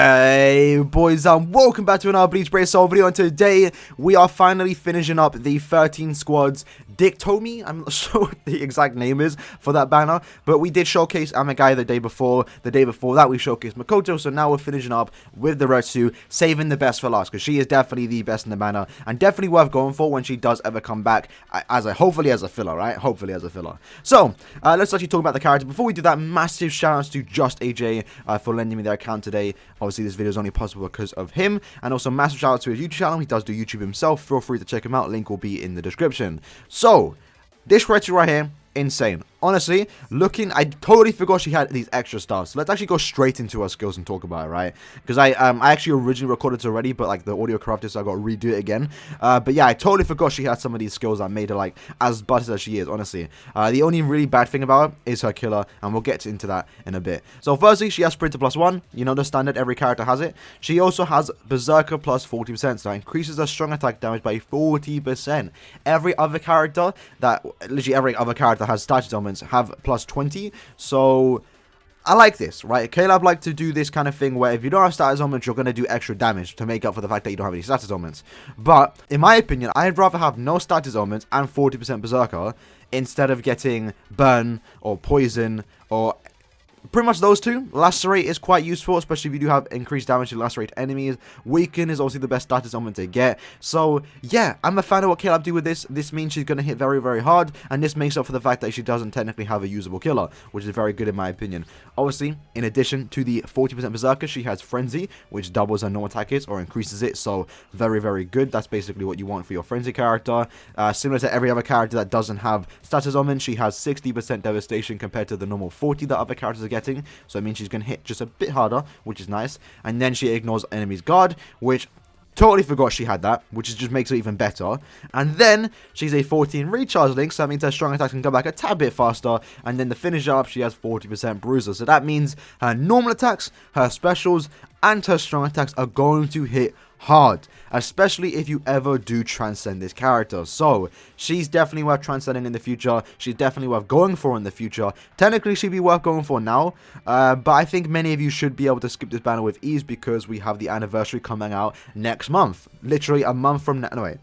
Hey boys, welcome back to another Bleach Brace Soul video, and today we are finally finishing up the 13 squads Dictomy. I'm not sure what the exact name is for that banner, but we did showcase Amagai the day before. The day before that we showcased Makoto, so now we're finishing up with the Retsu, saving the best for last, because she is definitely the best in the banner, and definitely worth going for when she does ever come back, hopefully as a filler, right? Hopefully as a filler. So, let's actually talk about the character. Before we do that, massive shout outs to Just AJ for lending me their account today. Obviously, this video is only possible because of him, and also massive shout out to his YouTube channel. He does do YouTube himself. Feel free to check him out. Link will be in the description. So, this Retsu right here, insane. Honestly, I totally forgot she had these extra stuff. So let's actually go straight into her skills and talk about it, right? Because I actually originally recorded it already, but like the audio corrupted, so I got to redo it again. But yeah, I totally forgot she had some of these skills that made her like as buttered as she is, honestly. The only really bad thing about her is her killer, and we'll get into that in a bit. So firstly, she has Sprinter +1. You know the standard, every character has it. She also has Berserker plus 40%, so that increases her strong attack damage by 40%. Every other character has status elements have plus 20, so I like this, right? Caleb like to do this kind of thing where if you don't have status elements, you're going to do extra damage to make up for the fact that you don't have any status elements. But in my opinion, I'd rather have no status elements and 40% Berserker instead of getting burn or poison or pretty much those two. Lacerate is quite useful, especially if you do have increased damage to lacerate enemies. Weaken is obviously the best status element to get. So, yeah, I'm a fan of what Caleb do with this. This means she's going to hit very, very hard, and this makes up for the fact that she doesn't technically have a usable killer, which is very good in my opinion. Obviously, in addition to the 40% Berserker, she has Frenzy, which doubles her normal attack hits or increases it, so very, very good. That's basically what you want for your Frenzy character. Similar to every other character that doesn't have status element, she has 60% Devastation compared to the normal 40 that other characters are getting, so it means she's going to hit just a bit harder, which is nice. And then she ignores enemy's guard, which totally forgot she had that, which just makes it even better. And then she's a 14 recharge link, so that means her strong attacks can go back a tad bit faster. And then the finish up, she has 40% bruiser, so that means her normal attacks, her specials, and her strong attacks are going to hit hard, especially if you ever do transcend this character. So she's definitely worth transcending in the future. She's definitely worth going for in the future. Technically she'd be worth going for now, but I think many of you should be able to skip this banner with ease because we have the anniversary coming out next month, literally a month from now. No, wait.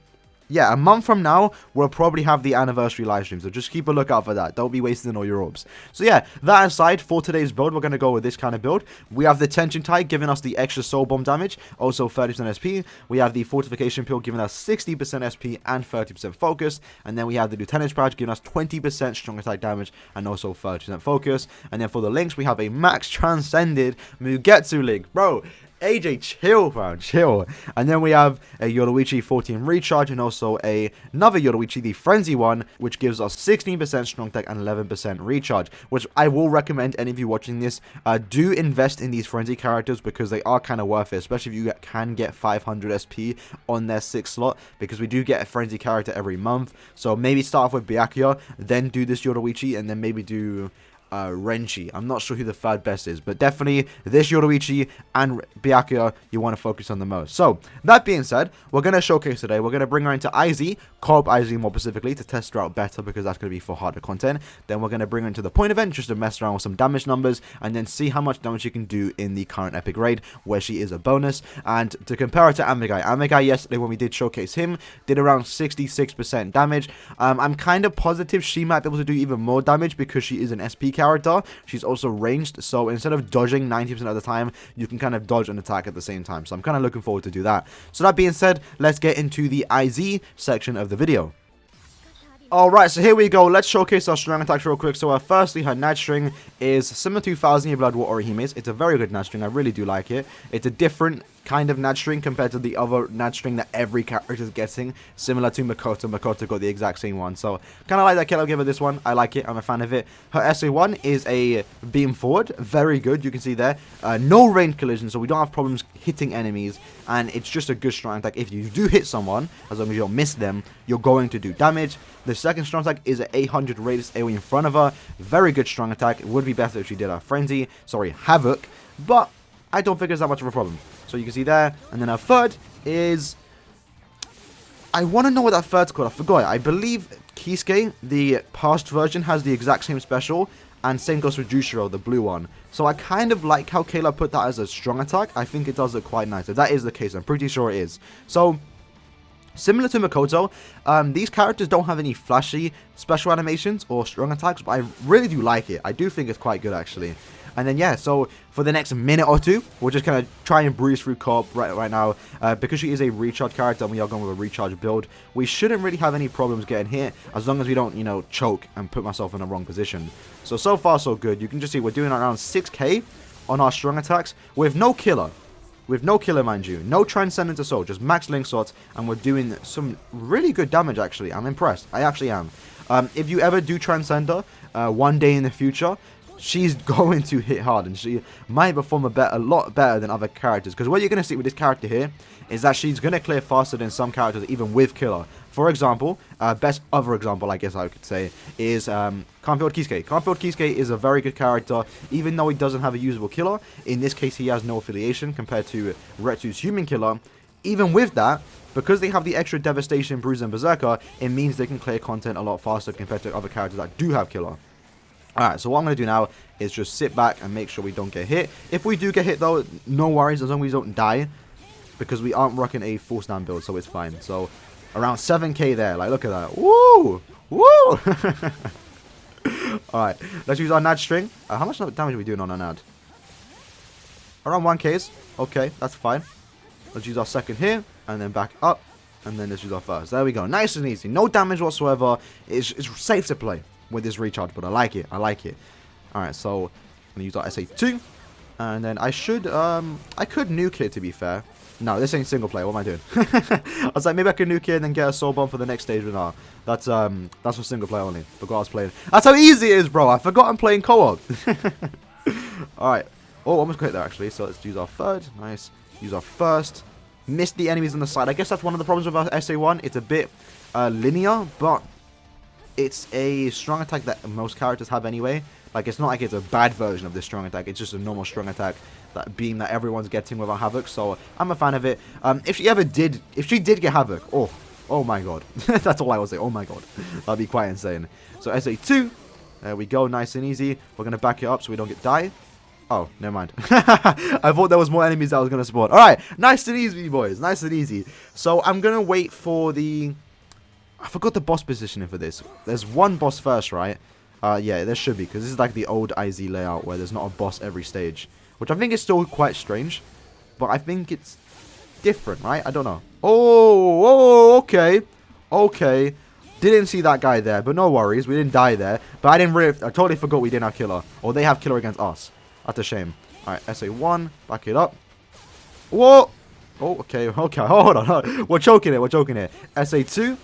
Yeah, a month from now, we'll probably have the anniversary live stream, so just keep a lookout for that. Don't be wasting all your orbs. So yeah, that aside, for today's build, we're going to go with this kind of build. We have the Tension Tide giving us the extra Soul Bomb damage, also 30% SP. We have the Fortification Pill giving us 60% SP and 30% focus. And then we have the Lieutenant's Badge giving us 20% strong attack damage and also 30% focus. And then for the links, we have a Max Transcended Mugetsu link. Bro, AJ, chill, man, chill. And then we have a Yoruichi 14 recharge and also another Yoruichi, the Frenzy one, which gives us 16% strong attack and 11% recharge, which I will recommend any of you watching this do invest in these Frenzy characters because they are kind of worth it, especially if you can get 500 SP on their 6th slot, because we do get a Frenzy character every month. So maybe start off with Byakuya, then do this Yoruichi, and then maybe do Renchi. I'm not sure who the third best is, but definitely this Yoruichi and Byakuya you want to focus on the most. So that being said, we're going to showcase today. We're going to bring her into IZ, co-op IZ more specifically, to test her out better because that's going to be for harder content. Then we're going to bring her into the point event just to mess around with some damage numbers and then see how much damage she can do in the current epic raid where she is a bonus. And to compare her to Amagai, Amagai yesterday when we did showcase him did around 66% damage. I'm kind of positive she might be able to do even more damage because she is an SP character. She's also ranged, so instead of dodging 90% of the time, you can kind of dodge and attack at the same time. So I'm kind of looking forward to do that. So that being said, let's get into the IZ section of the video. Alright, so here we go. Let's showcase our strong attacks real quick. So firstly, her Nat String is similar to 1000 Year Blood War Orihime's. It's a very good Nat String. I really do like it. It's a different kind of Nat String compared to the other Nat String that every character is getting, similar to Makoto. Makoto got the exact same one. So kind of like that Killer give her this one. I like it. I'm a fan of it. Her SA1 is a Beam Forward. Very good. You can see there. No range collision, so we don't have problems hitting enemies. And it's just a good strong attack. If you do hit someone, as long as you don't miss them, you're going to do damage. The second strong attack is an 800 radius AoE in front of her. Very good strong attack. It would be better if she did a Frenzy. Sorry, Havoc. But I don't think it's that much of a problem. So you can see there. And then our third is... I want to know what that third's called. I forgot. I believe Kisuke, the past version, has the exact same special. And same goes for Jushiro, the blue one. So I kind of like how Kayla put that as a strong attack. I think it does look quite nice. If that is the case, I'm pretty sure it is. So, similar to Makoto, these characters don't have any flashy special animations or strong attacks, but I really do like it. I do think it's quite good, actually. And then, yeah, so for the next minute or two, we're just going to try and breeze through co-op right now. Because she is a recharge character and we are going with a recharge build, we shouldn't really have any problems getting hit as long as we don't, you know, choke and put myself in the wrong position. So far, so good. You can just see we're doing around 6k on our strong attacks with no killer. With no killer, mind you. No Transcendent Assault, just max link shots, and we're doing some really good damage, actually. I'm impressed. I actually am. If you ever do Transcender one day in the future, she's going to hit hard, and she might perform a lot better than other characters. Because what you're going to see with this character here is that she's going to clear faster than some characters, even with killer. For example, best other example, I guess I could say, is Cornfield Kisuke. Cornfield Kisuke is a very good character, even though he doesn't have a usable killer. In this case, he has no affiliation compared to Retsu's human killer. Even with that, because they have the extra Devastation, Bruiser, and Berserker, it means they can clear content a lot faster compared to other characters that do have killer. Alright, so what I'm going to do now is just sit back and make sure we don't get hit. If we do get hit, though, no worries, as long as we don't die, because we aren't rocking a full stand build, so it's fine. So, around 7k there, like, look at that. Woo! Woo! Alright, let's use our NAD string. How much damage are we doing on our NAD? Around 1k's. Okay, that's fine. Let's use our second here, and then back up, and then let's use our first. There we go, nice and easy. No damage whatsoever. It's safe to play with this recharge, but I like it. I like it. Alright, so I'm gonna use our SA2, and then I should I could nuke it, to be fair. No, this ain't single player. What am I doing? I was like, maybe I could nuke it and then get a soul bomb for the next stage, but no, that's for single player only. Forgot I was playing. That's how easy it is, bro. I forgot I'm playing co-op. Alright. Oh, almost quit there actually. So let's use our third. Nice. Use our first. Missed the enemies on the side. I guess that's one of the problems with our SA1. It's a bit linear, but it's a strong attack that most characters have anyway. Like, it's not like it's a bad version of this strong attack. It's just a normal strong attack, that being that everyone's getting without Havoc. So I'm a fan of it. If she did get Havoc, oh my god. That's all I will say. Oh my god. That'd be quite insane. So SA2. There we go. Nice and easy. We're going to back it up so we don't get die. Oh, never mind. I thought there was more enemies that I was going to spawn. Alright. Nice and easy, boys. Nice and easy. So I'm going to wait for the... I forgot the boss positioning for this. There's one boss first, right? Yeah, there should be, because this is like the old IZ layout where there's not a boss every stage. Which I think is still quite strange. But I think it's different, right? I don't know. Oh, okay. Okay. Didn't see that guy there, but no worries. We didn't die there. But I totally forgot we didn't have killer. Or they have killer against us. That's a shame. Alright, SA1. Back it up. Whoa! Oh, okay. Okay, hold on. We're choking it. We're choking it. SA2.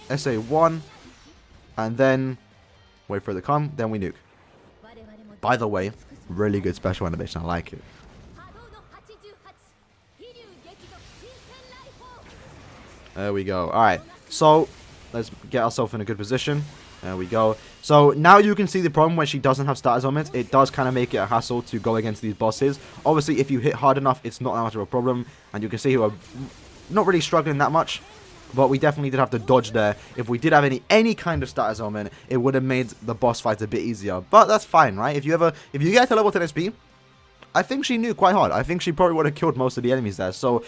SA1. And then... wait for it to come. Then we nuke. By the way, really good special animation. I like it. There we go. Alright. So, let's get ourselves in a good position. There we go. So, now you can see the problem when she doesn't have status augments. It does kind of make it a hassle to go against these bosses. Obviously, if you hit hard enough, it's not that much of a problem. And you can see we're not really struggling that much. But we definitely did have to dodge there. If we did have any kind of status augment, it would have made the boss fights a bit easier. But that's fine, right? If you get to level 10 SP, I think she knew quite hard. I think she probably would have killed most of the enemies there. So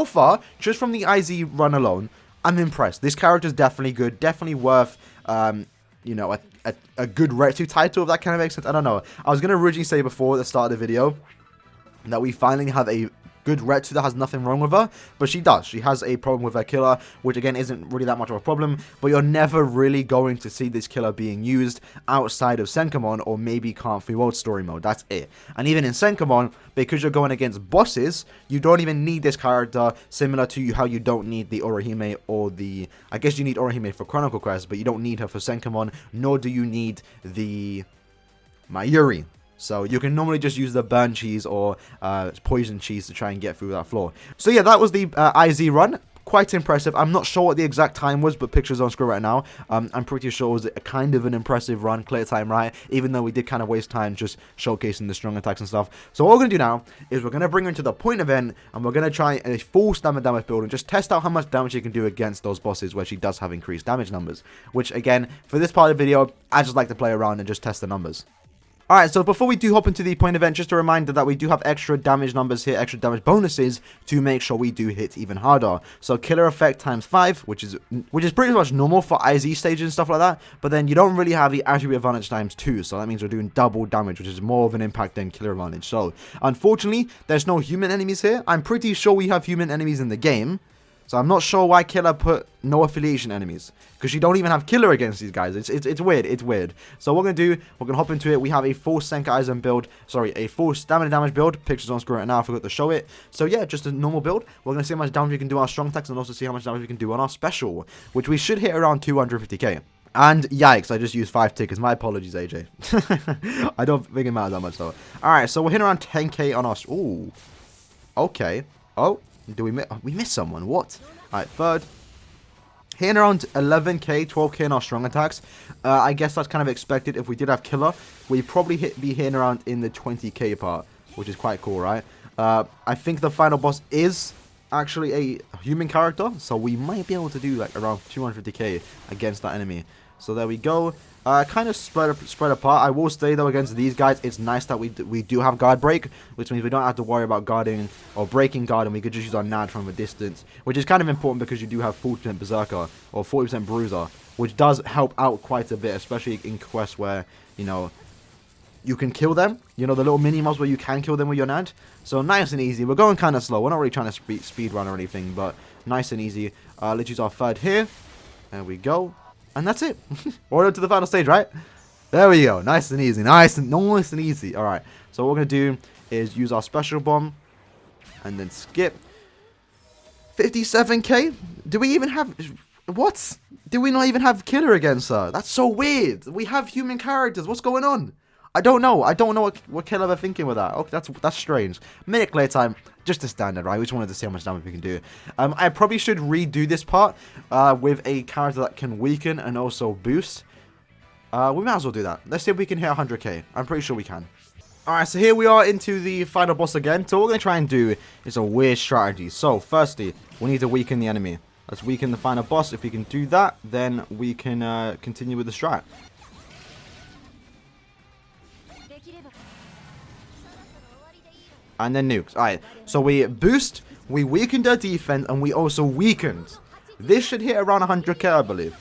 far, just from the IZ run alone, I'm impressed. This character is definitely good. Definitely worth, you know, a good RETSU title, if that kind of makes sense. I don't know. I was going to originally say before the start of the video that we finally have a good RETSU that has nothing wrong with her, but she does. She has a problem with her killer, which again isn't really that much of a problem, but you're never really going to see this killer being used outside of Senkamon or maybe Can't Free World story mode. That's it. And even in Senkamon, because you're going against bosses, you don't even need this character, similar to how you don't need the Orihime or the... I guess you need Orihime for Chronicle Quest, but you don't need her for Senkamon, nor do you need the Mayuri. So you can normally just use the burn cheese or poison cheese to try and get through that floor. So yeah, that was the IZ run. quite impressive. I'm not sure what the exact time was, but pictures on screen right now. I'm pretty sure it was a kind of an impressive run, clear time, right? Even though we did kind of waste time just showcasing the strong attacks and stuff. So what we're going to do now is we're going to bring her into the point event, and we're going to try a full stamina damage build and just test out how much damage she can do against those bosses where she does have increased damage numbers. Which, again, for this part of the video, I just like to play around and just test the numbers. Alright, so before we do hop into the point event, just a reminder that we do have extra damage numbers here, extra damage bonuses to make sure we do hit even harder. So killer effect times 5, which is pretty much normal for IZ stages and stuff like that, but then you don't really have the attribute advantage times 2, so that means we're doing double damage, which is more of an impact than killer advantage. So unfortunately, there's no human enemies here. I'm pretty sure we have human enemies in the game. So I'm not sure why Killer put no affiliation enemies, because you don't even have Killer against these guys. It's weird. It's weird. So what we're gonna do, we're gonna hop into it. We have a full Senka Aizen build. Sorry, a full stamina damage build. Pictures on screen right now. I forgot to show it. So yeah, just a normal build. We're gonna see how much damage we can do on our strong attacks and also see how much damage we can do on our special, which we should hit around 250k. And yikes, I just used 5 tickets. My apologies, AJ. I don't think it matters that much though. All right, so we're hitting around 10k on our. Ooh. Okay. Oh. Do we miss someone? What? Alright, third. Hitting around 11k, 12k in our strong attacks. I guess that's kind of expected. If we did have Killer, we'd probably be hitting around in the 20k part, which is quite cool, right? I think the final boss is actually a human character, so we might be able to do like around 250k against that enemy. So there we go. Kind of spread apart. I will say though, against these guys, it's nice that we do have guard break, which means we don't have to worry about guarding or breaking guard, and we could just use our NAD from a distance, which is kind of important because you do have 40% Berserker or 40% Bruiser, which does help out quite a bit, especially in quests where, you know, you can kill them. You know, the little mini-mobs where you can kill them with your NAD. So nice and easy. We're going kind of slow. We're not really trying to speed run or anything, but nice and easy. Let's use our third here. There we go. And that's it. We're on to the final stage, right? There we go. Nice and easy. Nice and easy. All right. So what we're going to do is use our special bomb and then skip. 57k? Do we even have... What? Do we not even have Killer against her? That's so weird. We have human characters. What's going on? I don't know. I don't know what Killer are thinking with that. Okay, that's strange. Minute clear time. Just a standard, right? We just wanted to see how much damage we can do. I probably should redo this part with a character that can weaken and also boost. We might as well do that. Let's see if we can hit 100k. I'm pretty sure we can. Alright, so here we are into the final boss again. So what we're going to try and do is a weird strategy. So, firstly, we need to weaken the enemy. Let's weaken the final boss. If we can do that, then we can continue with the strat. And then nukes. Alright, so we boost, we weakened our defense, and we also weakened. This should hit around 100k, I believe.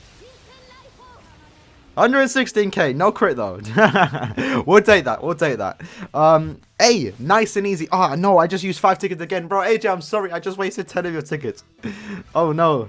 116k, no crit though. We'll take that, we'll take that. Hey, nice and easy. Ah, no, I just used 5 tickets again. Bro, AJ, I'm sorry, I just wasted 10 of your tickets. Oh no.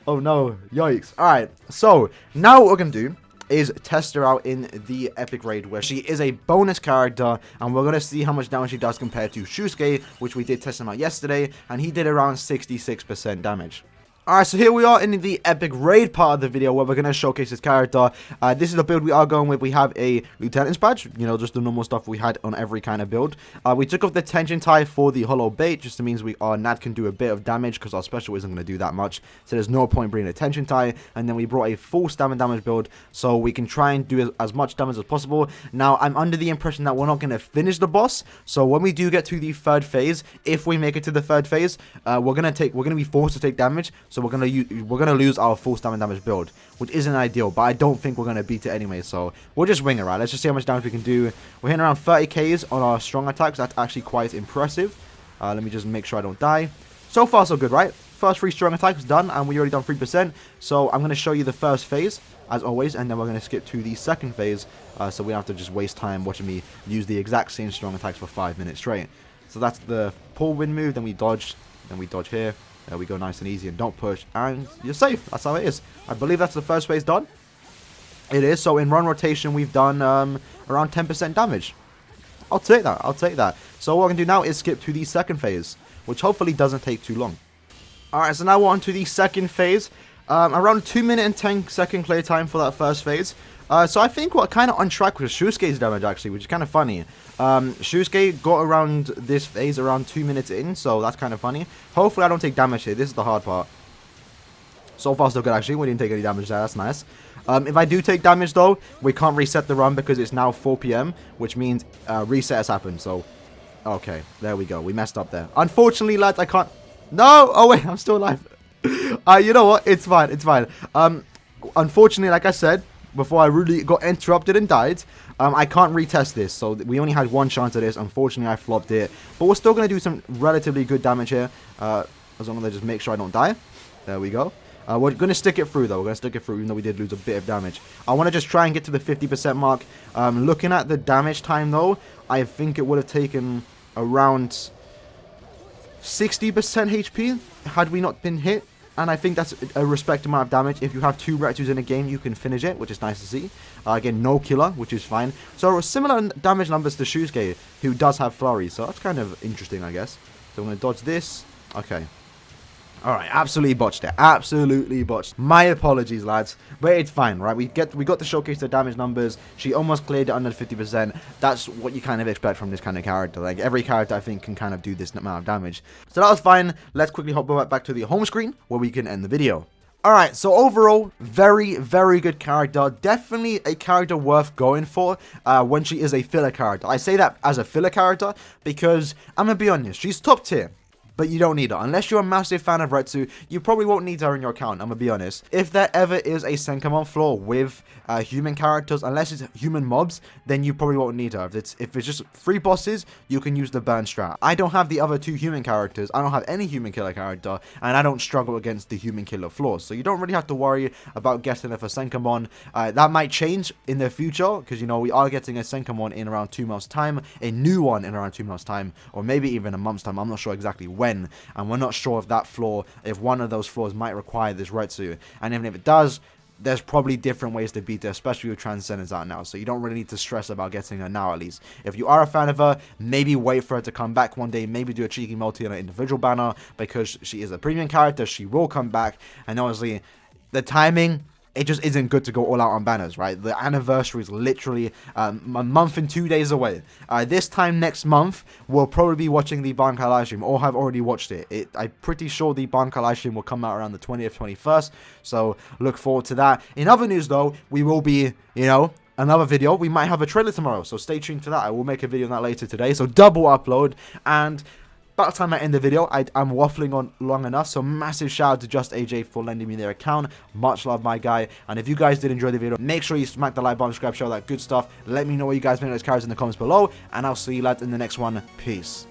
Oh no, yikes. Alright, so now what we're gonna do is test her out in the epic raid where she is a bonus character, and we're going to see how much damage she does compared to Shusuke, which we did test him out yesterday, and he did around 66% damage. Alright, so here we are in the epic raid part of the video where we're going to showcase this character. This is the build we are going with. We have a lieutenant's badge, you know, just the normal stuff we had on every kind of build. We took off the tension tie for the hollow bait, just to means our NAD can do a bit of damage because our special isn't going to do that much. So there's no point bringing a tension tie. And then we brought a full stamina damage build so we can try and do as much damage as possible. Now, I'm under the impression that we're not going to finish the boss. So when we do get to the third phase, if we make it to the third phase, we're going to be forced to take damage. So we're gonna lose our full stamina damage build, which isn't ideal, but I don't think we're gonna beat it anyway. So we'll just wing it, right? Let's just see how much damage we can do. We're hitting around 30k's on our strong attacks. That's actually quite impressive. Let me just make sure I don't die. So far, so good, right? First 3 strong attacks done, and we already done 3%. So I'm gonna show you the first phase as always, and then we're gonna skip to the second phase, so we don't have to just waste time watching me use the exact same strong attacks for 5 minutes straight. So that's the pull wind move. Then we dodge here. There we go, nice and easy, and don't push, and you're safe. That's how it is. I believe that's the first phase done. It is. So in run rotation, we've done around 10% damage. I'll take that. I'll take that. So what we're going to do now is skip to the second phase, which hopefully doesn't take too long. Alright, so now we're on to the second phase. Around 2 minute and 10 second clear time for that first phase. So I think we're kind of on track with Shusuke's damage, actually, which is kind of funny. Shusuke got around this phase around 2 minutes in, so that's kind of funny. Hopefully I don't take damage here. This is the hard part. So far, so good, actually. We didn't take any damage there. That's nice. If I do take damage, though, we can't reset the run because it's now 4 p.m., which means reset has happened. So, okay, there we go. We messed up there. Unfortunately, lads, I can't... No! Oh, wait, I'm still alive. You know what? It's fine. It's fine. Unfortunately, like I said, before I really got interrupted and died, I can't retest this. So we only had one chance at this. Unfortunately, I flopped it. But we're still going to do some relatively good damage here. As long as I just make sure I don't die. There we go. We're going to stick it through, though. We're going to stick it through, even though we did lose a bit of damage. I want to just try and get to the 50% mark. Looking at the damage time, though, I think it would have taken around 60% HP had we not been hit. And I think that's a respectable amount of damage. If you have 2 RETSUs in a game, you can finish it, which is nice to see. Again, no killer, which is fine. So similar damage numbers to Shusuke, who does have Flurry. So that's kind of interesting, I guess. So I'm going to dodge this. Okay. Alright, absolutely botched it. Absolutely botched. My apologies, lads. But it's fine, right? We got to showcase the damage numbers. She almost cleared it under 50%. That's what you kind of expect from this kind of character. Like, every character, I think, can kind of do this amount of damage. So that was fine. Let's quickly hop back to the home screen, where we can end the video. Alright, so overall, very, very good character. Definitely a character worth going for when she is a filler character. I say that as a filler character because, I'm going to be honest, she's top tier. But you don't need her. Unless you're a massive fan of RETSU, you probably won't need her in your account, I'm gonna be honest. If there ever is a Senkamon flaw with human characters, unless it's human mobs, then you probably won't need her. If it's just 3 bosses, you can use the burn strat. I don't have the other 2 human characters, I don't have any human killer character, and I don't struggle against the human killer flaws. So you don't really have to worry about getting her for Senkamon. That might change in the future, because, you know, we are getting a Senkamon in around 2 months' time, a new one in around 2 months' time, or maybe even a month's time. I'm not sure exactly when, and we're not sure if that flaw, if one of those flaws might require this RETSU, and even if it does, there's probably different ways to beat it, especially with Transcendence out now, so you don't really need to stress about getting her now, at least. If you are a fan of her, maybe wait for her to come back one day, maybe do a cheeky multi on an individual banner, because she is a premium character, she will come back, and honestly, the timing, it just isn't good to go all out on banners, right? The anniversary is literally a month and 2 days away. This time next month, we'll probably be watching the Bankai live stream, or have already watched it. I'm pretty sure the Bankai live stream will come out around the 20th, 21st, so look forward to that. In other news, though, we will be, you know, another video. We might have a trailer tomorrow, so stay tuned for that. I will make a video on that later today, so double upload, and by the time I end the video, I'm waffling on long enough, so massive shout out to Just AJ for lending me their account. Much love, my guy. And if you guys did enjoy the video, make sure you smack the like button, subscribe, show all that good stuff. Let me know what you guys think of those characters in the comments below, and I'll see you lads in the next one. Peace.